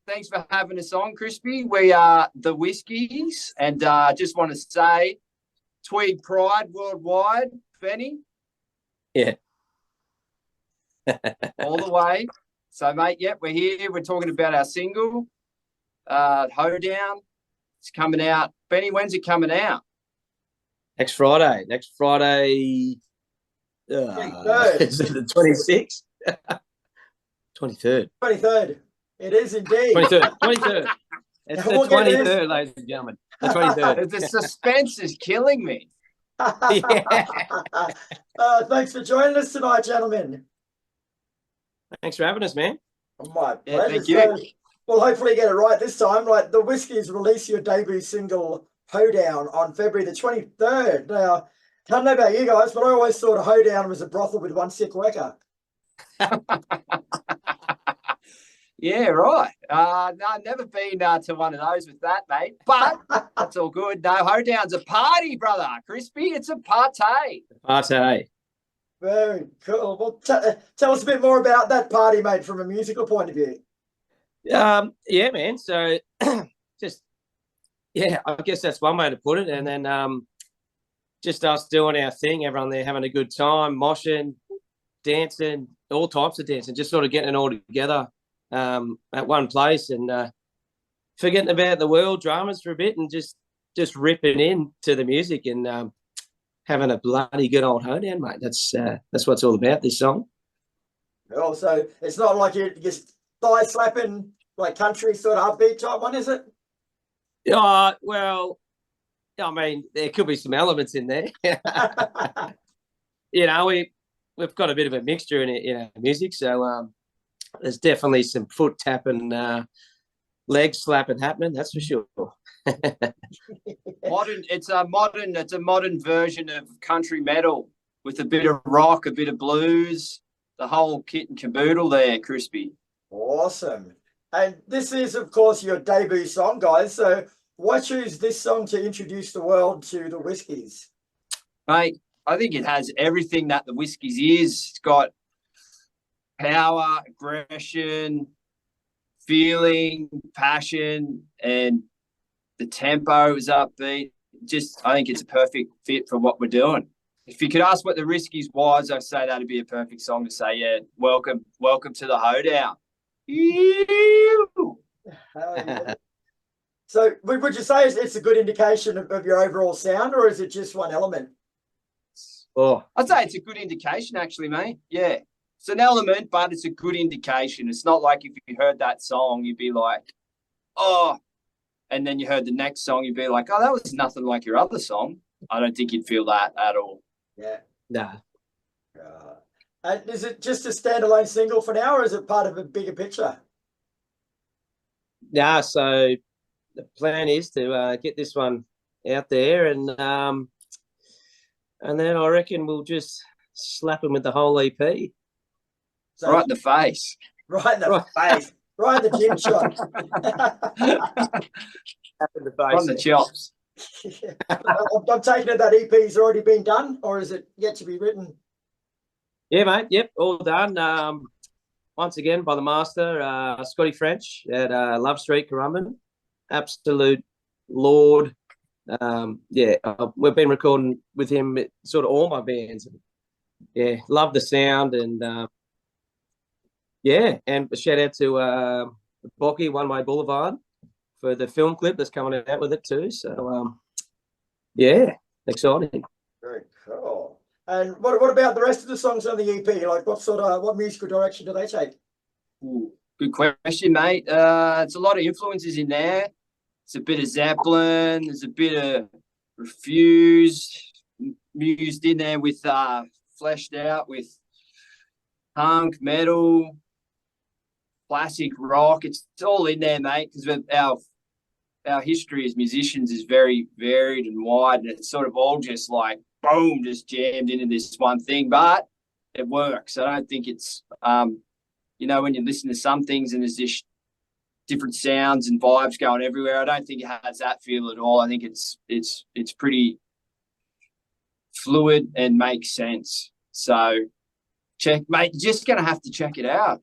Thanks for having us on, Crispy. We are the Whiskies, and just want to say, Tweed Pride worldwide, Benny. Yeah. All the way. So, mate, yep, we're here. We're talking about our single, Hoedown. It's coming out. Benny, when's it coming out? Next Friday. Next Friday. 23rd. Is it the 26th? 23rd. 23rd. It is indeed. 23rd. It's the 23rd, ladies and gentlemen. The 23rd. The suspense is killing me. Yeah. Thanks for joining us tonight, gentlemen. Thanks for having us, man. My pleasure. Yeah, thank you. So, well, hopefully you get it right this time. Like, the Whiskies release your debut single, Hoedown, on February the 23rd. Now, I don't know about you guys, but I always thought a hoedown was a brothel with one sick worker. Yeah, right. No, I've never been to one of those with that, mate. But that's all good. No, Hoedown's a party, brother. Crispy, it's a party. Party. Very cool. Well, tell us a bit more about that party, mate, from a musical point of view. Yeah, man. So just, yeah, I guess that's one way to put it. And then just us doing our thing, everyone there having a good time, moshing, dancing, all types of dancing, just sort of getting it all together at one place and forgetting about the world dramas for a bit and just ripping into the music and having a bloody good old hoedown, mate. That's what it's all about, this song. Oh, so it's not like you're just thigh slapping, like country sort of upbeat type one, is it? Well, I mean, there could be some elements in there. You know, we've got a bit of a mixture in our music, so there's definitely some foot tapping, leg slapping happening. That's for sure. It's a modern version of country metal with a bit of rock, a bit of blues, the whole kit and caboodle there, Crispy. Awesome. And this is, of course, your debut song, guys. So why choose this song to introduce the world to the Whiskies? Mate, I think it has everything that the Whiskies is. It's got power, aggression, feeling, passion, and the tempo is upbeat. Just, I think it's a perfect fit for what we're doing. If you could ask what the Whiskies was, I'd say that'd be a perfect song to say, yeah, welcome to the Hoedown. Yeah. So would you say it's a good indication of your overall sound, or is it just one element? Oh, I'd say it's a good indication, actually, mate. Yeah. It's an element, but it's a good indication. It's not like if you heard that song, you'd be like, oh, and then you heard the next song, you'd be like, oh, that was nothing like your other song. I don't think you'd feel that at all. Yeah. nah. And is it just a standalone single for now, or is it part of a bigger picture? Yeah, so the plan is to get this one out there and then I reckon we'll just slap him with the whole EP. So, Right in the face. Right in the face. Right in the gym shot. In the face. On the chops. I'm taking it that EP's already been done, or is it yet to be written? Yeah, mate. Yep, all done. Once again by the master, Scotty French at Love Street, Currumbin. Absolute lord. We've been recording with him at sort of all my bands. Yeah, love the sound and and a shout out to Bocky, One Way Boulevard, for the film clip that's coming out with it too. So exciting. Very cool. And what about the rest of the songs on the EP? Like what musical direction do they take? Ooh, good question, mate. It's a lot of influences in there. It's a bit of Zeppelin. There's a bit of Refused, mused in there with fleshed out with punk, metal, classic rock. It's all in there, mate, because our history as musicians is very varied and wide, and it's sort of all just like boom, just jammed into this one thing, but it works. I don't think it's when you listen to some things and there's this different sounds and vibes going everywhere, I don't think it has that feel at all. I think it's pretty fluid and makes sense. So check, mate, you're just gonna have to check it out.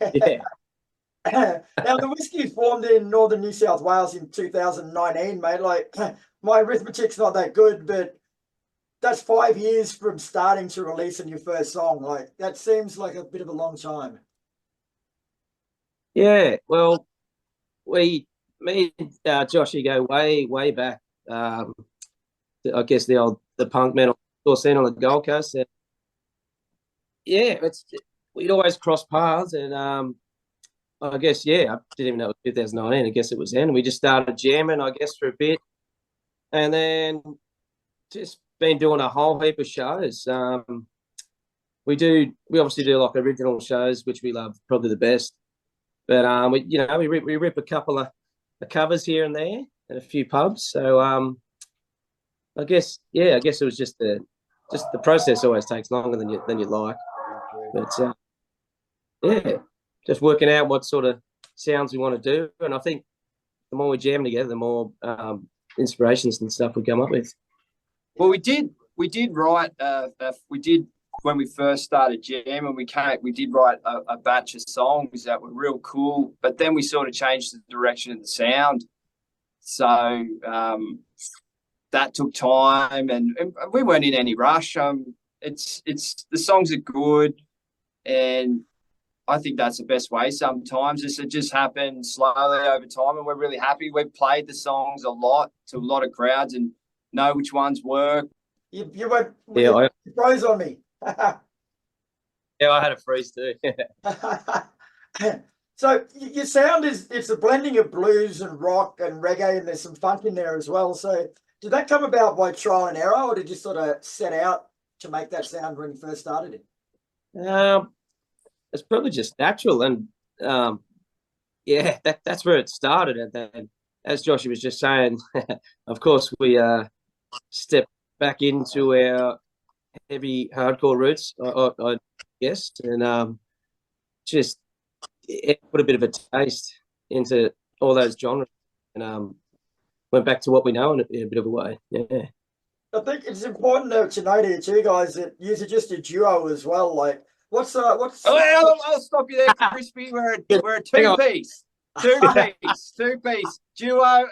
Yeah. Now the whiskey formed in northern New South Wales in 2019, mate. Like my arithmetic's not that good, but that's 5 years from starting to releasing your first song. Like that seems like a bit of a long time. Yeah. Well, me and Joshy go way back. I guess the punk metal scene on the Gold Coast. And yeah, we'd always cross paths, and I guess I didn't even know it was 2019. I guess it was then. We just started jamming, I guess, for a bit, and then just been doing a whole heap of shows. We obviously do like original shows, which we love probably the best. But we rip a couple of covers here and there at a few pubs. So I guess it was just the process always takes longer than you like. But just working out what sort of sounds we want to do, and I think the more we jam together, the more inspirations and stuff we come up with. Well, we did write when we first started jamming. We did write a batch of songs that were real cool, but then we sort of changed the direction of the sound. So that took time, and we weren't in any rush. It's the songs are good, and I think that's the best way sometimes. It just happened slowly over time, and we're really happy. We've played the songs a lot to a lot of crowds and know which ones work. You went froze on me. Yeah, I had a freeze too. So your sound it's a blending of blues and rock and reggae, and there's some funk in there as well. So did that come about by trial and error, or did you sort of set out to make that sound when you first started it? It's probably just natural, and that's where it started. And then, as Joshua was just saying, of course we stepped back into our heavy hardcore roots, I guess, and just put a bit of a taste into all those genres, and went back to what we know in a bit of a way. Yeah. I think it's important to note here too, guys, that you're just a duo as well. Like, what's I'll stop you there, Crispy. We're a two-piece duo.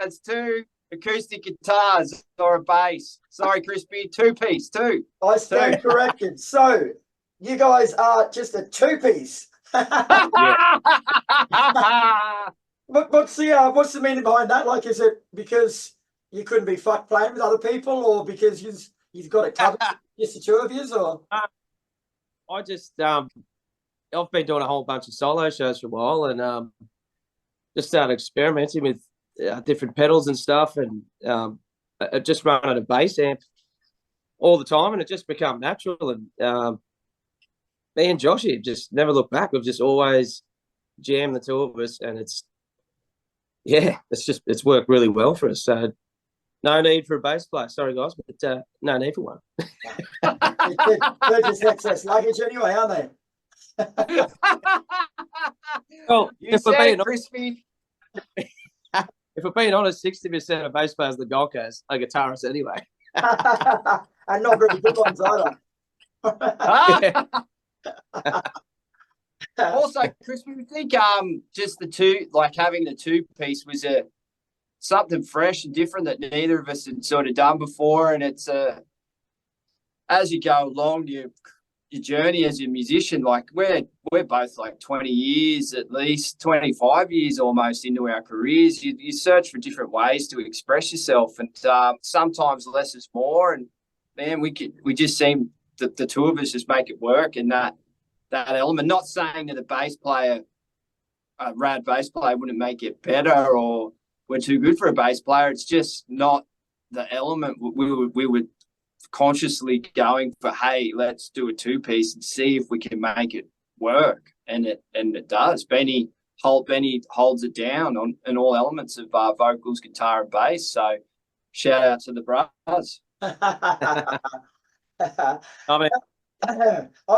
It's two acoustic guitars or a bass. Sorry, Crispy, two-piece, two. I stand corrected. So you guys are just a two-piece. What's the meaning behind that? Like, is it because you couldn't be fucked playing with other people, or because you've got it covered, just the two of you, or? I just I've been doing a whole bunch of solo shows for a while, and just started experimenting with different pedals and stuff, and I just run a bass amp all the time, and it just become natural. And me and Joshy just never look back. We've just always jammed the two of us, and it's worked really well for us. So no need for a bass player. Sorry, guys, but no need for one. They're just excess luggage anyway, aren't they? Well, if we're being honest, 60% of bass players in the Gold Coast are guitarists anyway. And not very good ones either. Also, Chris, we think just the two, like having the two-piece was something fresh and different that neither of us had sort of done before, and it's as you go along your journey as a musician, like we're both like 20 years at least, 25 years almost into our careers. You search for different ways to express yourself, and sometimes less is more. And man, we just seem that the two of us just make it work, and that element. Not saying that a rad bass player wouldn't make it better, or we're too good for a bass player. It's just not the element we would consciously going for. Hey, let's do a two-piece and see if we can make it work, and it does. Benny holds it down on all elements of vocals, guitar, and bass. So shout out to the bros. I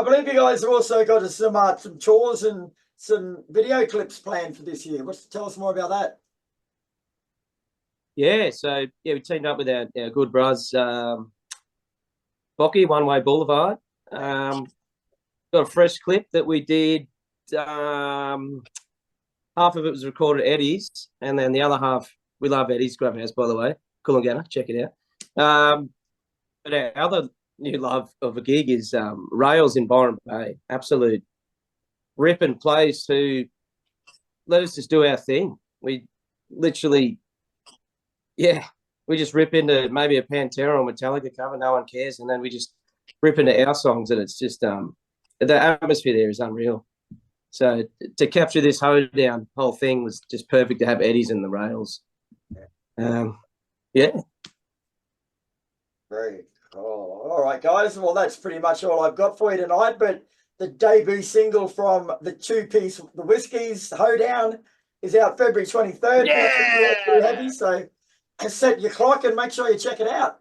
believe you guys have also got some tours and some video clips planned for this year. Tell us more about that. Yeah, so we teamed up with our good bros, Bocky, One Way Boulevard. Got a fresh clip that we did half of it was recorded at Eddie's, and then the other half, we love Eddie's Grub House, by the way. Coolangatta, check it out. But our other new love of a gig is Rails in Byron Bay. Absolute ripping place who let us just do our thing. We literally, we just rip into maybe a Pantera or Metallica cover, no one cares, and then we just rip into our songs, and it's just the atmosphere there is unreal. So to capture this Hoedown whole thing was just perfect to have Eddie's and the Rails. Yeah. Very cool. All right, guys. Well, that's pretty much all I've got for you tonight. But the debut single from the two-piece, the Whiskies, Hoedown, is out February 23rd. Yeah. Heavy, so set your clock and make sure you check it out.